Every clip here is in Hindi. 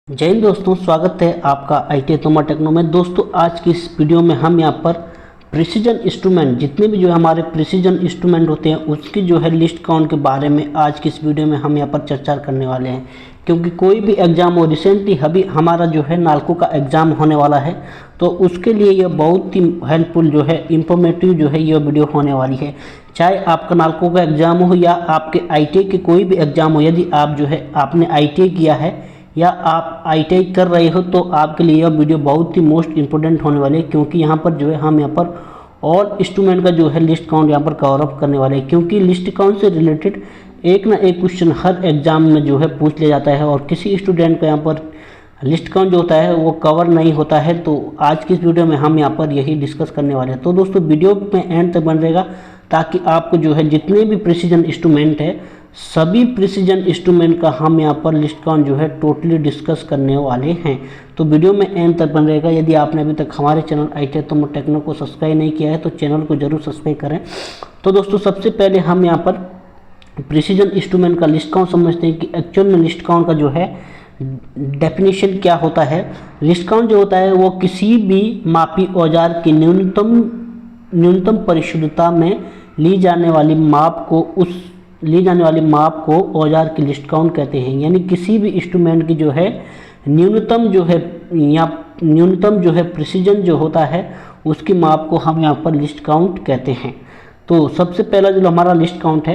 जय हिंद दोस्तों, स्वागत है आपका ITI तोमर टेक्नो में। दोस्तों आज की इस वीडियो में हम यहाँ पर प्रिसीजन इंस्ट्रूमेंट, जितने भी जो है हमारे प्रिसीजन इंस्ट्रूमेंट होते हैं उसकी जो है लिस्ट काउंट के बारे में आज की इस वीडियो में हम यहाँ पर चर्चा करने वाले हैं। क्योंकि कोई भी एग्ज़ाम हो, रिसेंटली अभी हमारा जो है नालको का एग्ज़ाम होने वाला है, तो उसके लिए यह बहुत ही हेल्पफुल जो है इंफॉर्मेटिव जो है यह वीडियो होने वाली है। चाहे आपका नालको का एग्ज़ाम हो या आपके ITI के कोई भी एग्ज़ाम हो, यदि आप जो है आपने ITI किया है या आप ITI कर रहे हो तो आपके लिए यह वीडियो बहुत ही मोस्ट इंपॉर्टेंट होने वाले है। क्योंकि यहाँ पर जो है हम यहाँ पर ऑल इंस्ट्रूमेंट का जो है लिस्ट काउंट यहाँ पर कवर अप करने वाले हैं। क्योंकि लिस्ट काउंट से रिलेटेड एक ना एक क्वेश्चन हर एग्जाम में जो है पूछ लिया जाता है और किसी स्टूडेंट का यहाँ पर लिस्ट काउंट जो होता है वो कवर नहीं होता है। तो आज की इस वीडियो में हम यहाँ पर यही डिस्कस करने वाले हैं। तो दोस्तों वीडियो में एंड तक बन रहेगा ताकि आपको जो है जितने भी प्रिसीजन इंस्ट्रूमेंट है सभी प्रिसीजन इंस्ट्रूमेंट का हम यहाँ पर लिस्ट काउंट जो है टोटली डिस्कस करने वाले हैं। तो वीडियो में एंड तक बन रहेगा। यदि आपने अभी तक हमारे चैनल ITI तोमर टेक्नो को सब्सक्राइब नहीं किया है तो चैनल को जरूर सब्सक्राइब करें। तो दोस्तों सबसे पहले हम यहाँ पर प्रिसीजन इंस्ट्रूमेंट का लिस्ट काउंट समझते हैं कि एक्चुअल में लिस्ट काउंट का जो है डेफिनेशन क्या होता है। लिस्ट काउंट जो होता है वो किसी भी मापी औजार की न्यूनतम परिशुद्धता में ली जाने वाली माप को औजार की लिस्ट काउंट कहते हैं। यानी किसी भी इंस्ट्रूमेंट की जो है न्यूनतम जो है प्रिसीजन जो होता है उसकी माप को हम यहाँ पर लिस्ट काउंट कहते हैं। तो सबसे पहला जो हमारा लिस्ट काउंट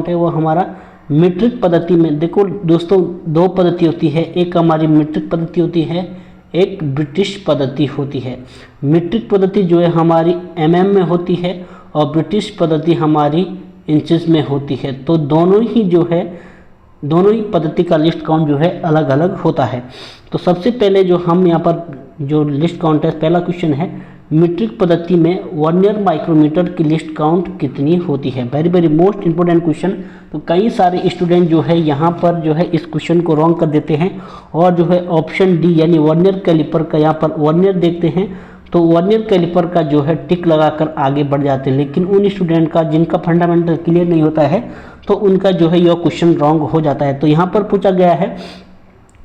है वो हमारा मीट्रिक पद्धति में। देखो दोस्तों दो पद्धति होती है, एक हमारी मीट्रिक पद्धति होती है, एक ब्रिटिश पद्धति होती है। मीट्रिक पद्धति जो है हमारी mm में होती है और ब्रिटिश पद्धति हमारी इंचेस में होती है। तो दोनों ही पद्धति का लिस्ट काउंट जो है अलग अलग होता है। तो सबसे पहले जो हम यहाँ पर जो लिस्ट काउंट है, पहला क्वेश्चन है मीट्रिक पद्धति में वर्नियर माइक्रोमीटर की लिस्ट काउंट कितनी होती है। Very very most important question. तो कई सारे स्टूडेंट जो है यहाँ पर जो है इस क्वेश्चन को रॉन्ग कर देते हैं और जो है ऑप्शन डी यानी वर्नियर कैलिपर का यहाँ पर वर्नियर देखते हैं तो वर्नियर कैलिपर का जो है टिक लगाकर आगे बढ़ जाते हैं। लेकिन उन स्टूडेंट का जिनका फंडामेंटल क्लियर नहीं होता है तो उनका जो है यह क्वेश्चन रॉन्ग हो जाता है। तो यहाँ पर पूछा गया है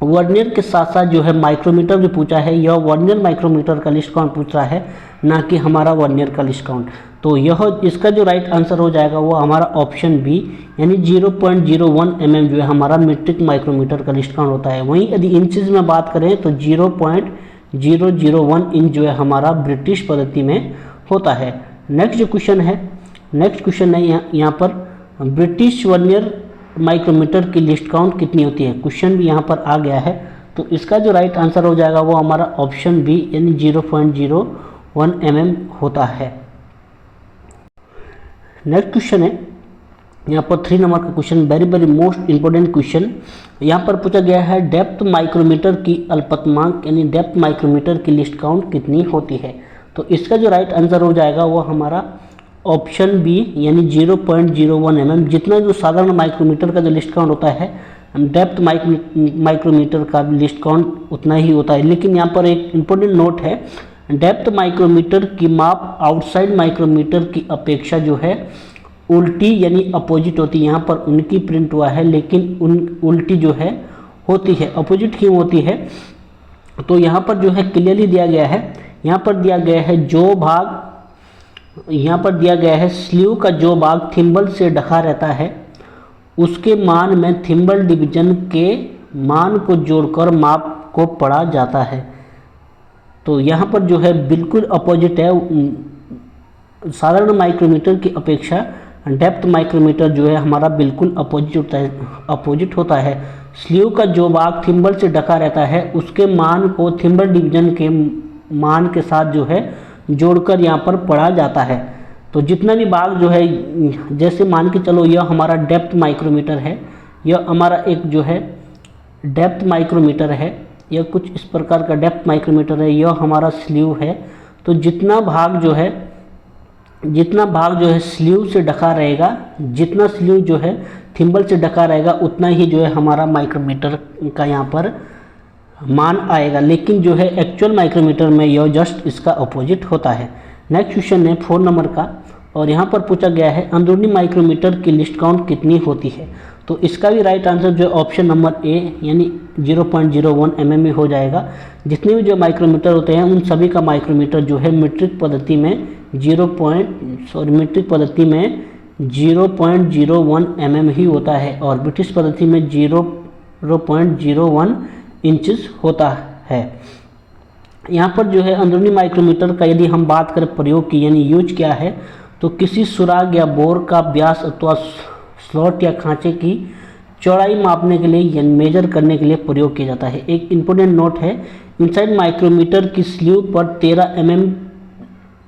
वर्नियर के साथ साथ जो है माइक्रोमीटर जो पूछा है, यह वर्नियर माइक्रोमीटर का लिस्ट काउंट पूछ रहा है, ना कि हमारा वर्नियर का लिस्ट काउंट। तो यह इसका जो राइट आंसर हो जाएगा वो हमारा ऑप्शन बी यानी 0.01 mm जो है हमारा मीट्रिक माइक्रोमीटर का लिस्ट काउंट होता है। वहीं यदि इंचेस में बात करें तो 0.001 इंच जो है हमारा ब्रिटिश पद्धति में होता है। नेक्स्ट क्वेश्चन है यहाँ पर ब्रिटिश वर्नियर माइक्रोमीटर की लिस्ट काउंट कितनी होती है। क्वेश्चन भी यहाँ पर आ गया है। तो इसका जो राइट आंसर हो जाएगा वो हमारा ऑप्शन बी यानी 0.01 mm होता है। नेक्स्ट क्वेश्चन है यहाँ पर 3 नंबर का question, very very most important question. यहाँ पर पूछा गया है डेप्थ माइक्रोमीटर की अल्पतमांक यानी डेप्थ माइक्रोमीटर की लिस्ट काउंट कितनी होती है। तो इसका जो राइट आंसर हो जाएगा वो हमारा ऑप्शन बी यानी 0.01 mm। जितना जो साधारण माइक्रोमीटर का जो लिस्ट काउंट होता है डेप्थ माइक्रोमीटर का लिस्ट काउंट उतना ही होता है। लेकिन यहाँ पर एक इम्पोर्टेंट नोट है, डेप्थ माइक्रोमीटर की माप आउटसाइड माइक्रोमीटर की अपेक्षा जो है उल्टी यानी अपोजिट होती है। यहाँ पर उनकी प्रिंट हुआ है लेकिन उल्टी जो है होती है। अपोजिट क्यों होती है तो यहाँ पर जो है क्लियरली दिया गया है। यहाँ पर दिया गया है स्लीव का जो भाग थिम्बल से ढका रहता है उसके मान में थिम्बल डिवीजन के मान को जोड़कर माप को पढ़ा जाता है। तो यहाँ पर जो है बिल्कुल अपोजिट है। साधारण माइक्रोमीटर की अपेक्षा डेप्थ माइक्रोमीटर जो है हमारा बिल्कुल अपोजिट होता है। स्लीव का जो भाग थिम्बल से ढका रहता है उसके मान को थिम्बल डिवीजन के मान के साथ जो है जोड़कर यहाँ पर पढ़ा जाता है। तो जितना भी भाग जो है, जैसे मान के चलो यह हमारा डेप्थ माइक्रोमीटर है, यह हमारा एक जो है डेप्थ माइक्रोमीटर है, यह कुछ इस प्रकार का डेप्थ माइक्रोमीटर है, यह हमारा स्लीव है। तो जितना भाग जो है स्लीव से ढका रहेगा, जितना स्लीव जो है थिम्बल से ढका रहेगा उतना ही जो है हमारा माइक्रोमीटर का यहाँ पर मान आएगा। लेकिन जो है एक्चुअल माइक्रोमीटर में यह जस्ट इसका अपोजिट होता है। नेक्स्ट क्वेश्चन है 4 नंबर का और यहाँ पर पूछा गया है अंदरूनी माइक्रोमीटर की लिस्ट काउंट कितनी होती है। तो इसका भी राइट आंसर जो ऑप्शन नंबर ए यानी 0.01 mm ही हो जाएगा। जितने भी जो माइक्रोमीटर होते हैं उन सभी का माइक्रोमीटर जो है मीट्रिक पद्धति में 0.01 mm ही होता है और ब्रिटिश पद्धति में 0.01 इंचेस होता है। यहाँ पर जो है अंदरूनी माइक्रोमीटर का यदि हम बात करें प्रयोग की यानी यूज क्या है, तो किसी सुराग या बोर का व्यास अथवा स्लॉट या खांचे की चौड़ाई मापने के लिए या मेजर करने के लिए प्रयोग किया जाता है। एक इम्पोर्टेंट नोट है, इनसाइड माइक्रोमीटर की स्लीव पर 13 mm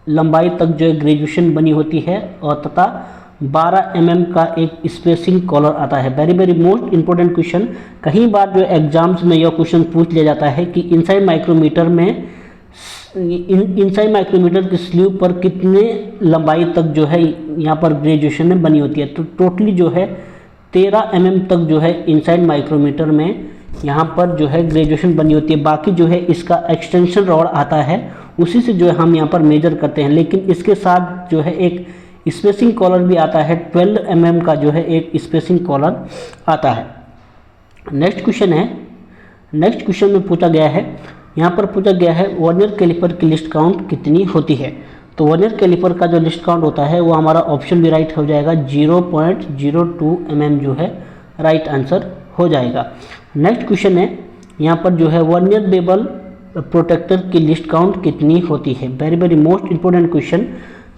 लंबाई तक जो है ग्रेजुएशन बनी होती है और तथा 12 mm का एक स्पेसिंग कॉलर आता है। Very very most important question, कई बार जो एग्जाम्स में यह क्वेश्चन पूछ लिया जाता है कि इनसाइड माइक्रोमीटर की स्लीव पर कितने लंबाई तक जो है यहाँ पर ग्रेजुएशन में बनी होती है। तो टोटली जो है 13 mm तक जो है इनसाइड माइक्रोमीटर में यहाँ पर जो है ग्रेजुएशन बनी होती है। बाकी जो है इसका एक्सटेंशन रॉड आता है, उसी से जो है हम यहाँ पर मेजर करते हैं, लेकिन इसके साथ जो है एक स्पेसिंग कॉलर भी आता है। 12 mm का जो है एक स्पेसिंग कॉलर आता है। नेक्स्ट क्वेश्चन में पूछा गया है, यहाँ पर पूछा गया है वर्नियर कैलिपर की लिस्ट काउंट कितनी होती है। तो वर्नियर कैलिपर का जो लिस्ट काउंट होता है वो हमारा ऑप्शन भी राइट हो जाएगा, 0.02 mm जो है राइट आंसर हो जाएगा। नेक्स्ट क्वेश्चन है, यहाँ पर जो है वर्नियर बेवल प्रोटेक्टर की लिस्ट काउंट कितनी होती है। Very very most important question,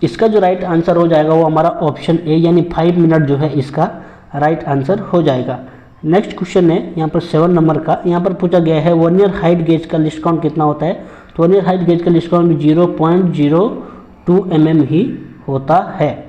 इसका जो राइट आंसर हो जाएगा वो हमारा ऑप्शन ए यानी 5 मिनट जो है इसका राइट आंसर हो जाएगा। नेक्स्ट क्वेश्चन है यहाँ पर 7 नंबर का, यहाँ पर पूछा गया है वर्नियर हाइट गेज का लिस्ट काउंट कितना होता है। तो वर्नियर हाइट गेज का लिस्ट काउंट 0.02 mm ही होता है।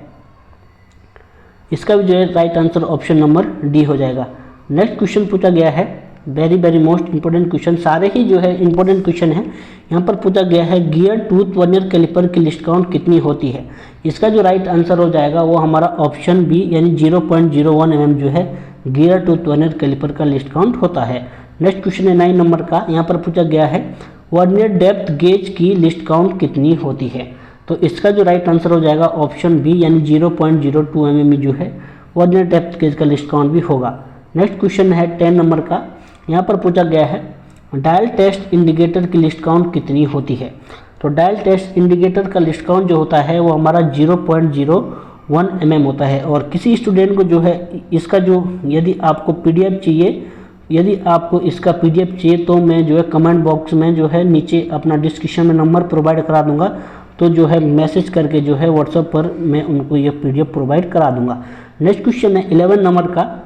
इसका भी जो है right answer option number D हो जाएगा। नेक्स्ट क्वेश्चन पूछा गया है, very very most important question, सारे ही जो है इंपॉर्टेंट क्वेश्चन है। यहाँ पर पूछा गया है गियर टूथ वर्नियर कैलिपर की लिस्ट काउंट कितनी होती है। इसका जो राइट आंसर हो जाएगा वो हमारा ऑप्शन बी यानी 0.01 mm जो है गियर टूथ वर्नियर कैलिपर का लिस्ट काउंट होता है। नेक्स्ट क्वेश्चन है 9 नंबर का, यहाँ पर पूछा गया है वर्नियर डेप्थ गेज की लिस्ट काउंट कितनी होती है। तो इसका जो राइट आंसर हो जाएगा ऑप्शन बी यानी 0.02 mm जो है वर्नियर डेप्थ गेज का लिस्ट काउंट भी होगा। नेक्स्ट क्वेश्चन है 10 नंबर का, यहाँ पर पूछा गया है डायल टेस्ट इंडिकेटर की लिस्ट काउंट कितनी होती है। तो डायल टेस्ट इंडिकेटर का लिस्ट काउंट जो होता है वो हमारा 0.01 mm होता है। और किसी स्टूडेंट को जो है इसका जो यदि आपको पीडीएफ चाहिए तो मैं जो है कमेंट बॉक्स में जो है नीचे अपना डिस्क्रिप्शन में नंबर प्रोवाइड करा दूंगा, तो जो है मैसेज करके जो है व्हाट्सएप पर मैं उनको ये पीडीएफ प्रोवाइड करा दूंगा। नेक्स्ट क्वेश्चन है 11 नंबर का,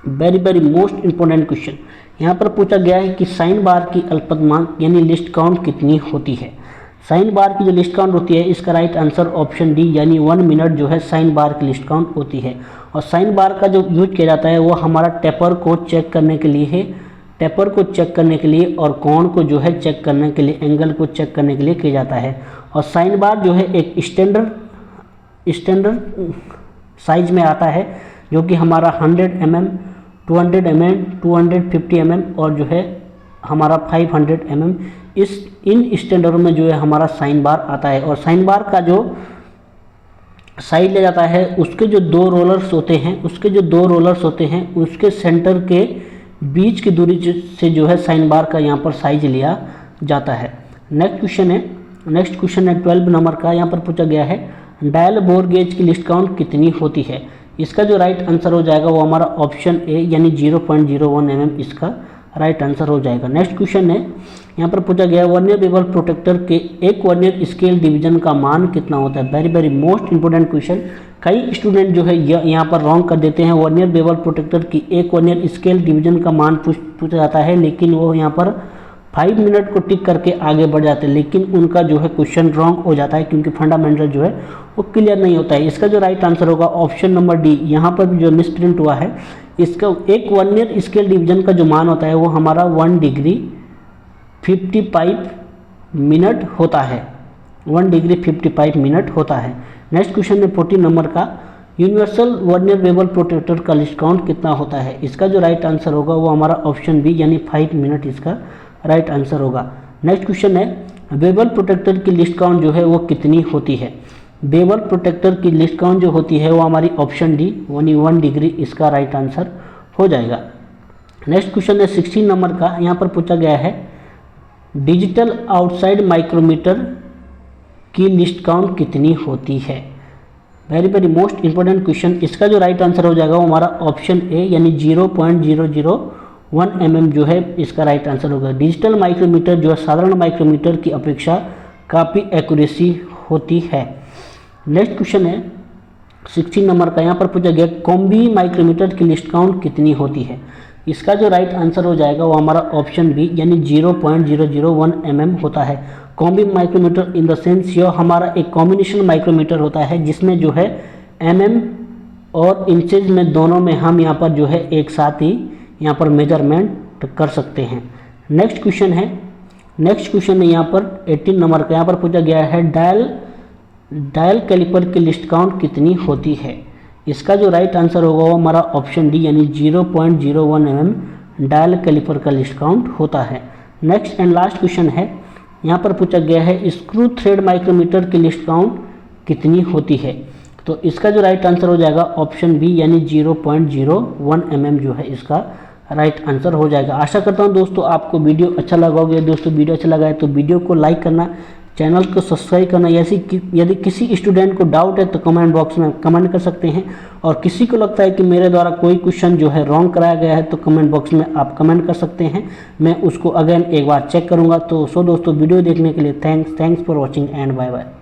very very most important question, यहाँ पर पूछा गया है कि साइन बार की अल्पतमांक यानी लिस्ट काउंट कितनी होती है। साइन बार की जो लिस्ट काउंट होती है इसका राइट आंसर ऑप्शन डी यानी 1 मिनट जो है साइन बार की लिस्ट काउंट होती है। और साइन बार का जो यूज किया जाता है वो हमारा टेपर को चेक करने के लिए है, टेपर को चेक करने के लिए और कोण को जो है चेक करने के लिए, एंगल को चेक करने के लिए किया जाता है। और साइन बार जो है एक स्टैंडर्ड साइज में आता है जो कि हमारा 100 mm, 200 mm, 250 mm और जो है हमारा 500 mm इन स्टैंडर्ड में जो है हमारा साइन बार आता है। और साइन बार का जो साइज लिया जाता है उसके जो दो रोलर्स होते हैं उसके सेंटर के बीच की दूरी से जो है साइन बार का यहाँ पर साइज लिया जाता है। नेक्स्ट क्वेश्चन है 12 नंबर का, यहाँ पर पूछा गया है डायल बोर गेज की लिस्ट काउंट कितनी होती है। इसका जो राइट आंसर हो जाएगा वो हमारा ऑप्शन ए यानी 0.01 mm इसका राइट आंसर हो जाएगा। नेक्स्ट क्वेश्चन है, यहाँ पर पूछा गया है वर्नियर बेवल प्रोटेक्टर के एक वर्नियर स्केल डिवीजन का मान कितना होता है। Very very most important question, कई स्टूडेंट जो है यहाँ पर रॉन्ग कर देते हैं। वर्नियर बेवल प्रोटेक्टर की एक वर्नियर स्केल डिवीजन का मान पूछा जाता है, लेकिन वो यहाँ पर 5 मिनट को टिक करके आगे बढ़ जाते हैं, लेकिन उनका जो है क्वेश्चन रॉन्ग हो जाता है क्योंकि फंडामेंटल जो है वो क्लियर नहीं होता है। इसका जो राइट आंसर होगा ऑप्शन नंबर डी, यहाँ पर जो मिसप्रिंट हुआ है इसका एक वर्नियर स्केल डिवीजन का जो मान होता है वो हमारा 1 डिग्री 55 मिनट होता है, 1 डिग्री 55 मिनट होता है। नेक्स्ट क्वेश्चन है 14 नंबर का, यूनिवर्सल वर्नियर बेवल प्रोटेक्टर का लिस्ट काउंट कितना होता है। इसका जो राइट आंसर होगा वो हमारा ऑप्शन बी यानी 5 मिनट इसका राइट आंसर होगा। नेक्स्ट क्वेश्चन है बेवल प्रोटेक्टर की लिस्ट काउंट जो है वो कितनी होती है। बेवल प्रोटेक्टर की लिस्ट काउंट जो होती है वो हमारी ऑप्शन डी यानी 1 डिग्री इसका राइट आंसर हो जाएगा। नेक्स्ट क्वेश्चन है 16 नंबर का, यहाँ पर पूछा गया है डिजिटल आउटसाइड माइक्रोमीटर की लिस्ट काउंट कितनी होती है। Very very most important question. इसका जो राइट आंसर हो जाएगा वो हमारा ऑप्शन ए यानी 0.001 mm जो है इसका राइट आंसर होगा। डिजिटल माइक्रोमीटर जो है साधारण माइक्रोमीटर की अपेक्षा काफ़ी एक्यूरेसी होती है। नेक्स्ट क्वेश्चन है 16 नंबर का, यहाँ पर पूछा गया कॉम्बी माइक्रोमीटर की लिस्ट काउंट कितनी होती है। इसका जो राइट आंसर हो जाएगा वो हमारा ऑप्शन बी यानी 0.001 mm होता है। कॉम्बी माइक्रोमीटर इन द सेंस यह हमारा एक कॉम्बिनेशन माइक्रोमीटर होता है जिसमें जो है mm और इंचेज में दोनों में हम यहाँ पर जो है एक साथ ही यहाँ पर मेजरमेंट कर सकते हैं। नेक्स्ट क्वेश्चन है यहाँ पर 18 नंबर का, यहाँ पर पूछा गया है डायल कैलिपर की लिस्ट काउंट कितनी होती है। इसका जो राइट आंसर होगा वो हमारा ऑप्शन डी यानी 0.01 mm डायल कैलिपर का लिस्ट काउंट होता है। नेक्स्ट एंड लास्ट क्वेश्चन है, यहाँ पर पूछा गया है स्क्रू थ्रेड माइक्रोमीटर की लिस्ट काउंट कितनी होती है। तो इसका जो राइट आंसर हो जाएगा ऑप्शन बी यानी 0.01 mm जो है इसका राइट आंसर हो जाएगा। आशा करता हूँ दोस्तों आपको वीडियो अच्छा लगा होगा। दोस्तों वीडियो अच्छा लगा है तो वीडियो को लाइक करना, चैनल को सब्सक्राइब करना। यदि किसी स्टूडेंट को डाउट है तो कमेंट बॉक्स में कमेंट कर सकते हैं, और किसी को लगता है कि मेरे द्वारा कोई क्वेश्चन जो है रॉन्ग कराया गया है तो कमेंट बॉक्स में आप कमेंट कर सकते हैं, मैं उसको अगेन एक बार चेक करूंगा। तो दोस्तों वीडियो देखने के लिए thanks for watching and bye bye.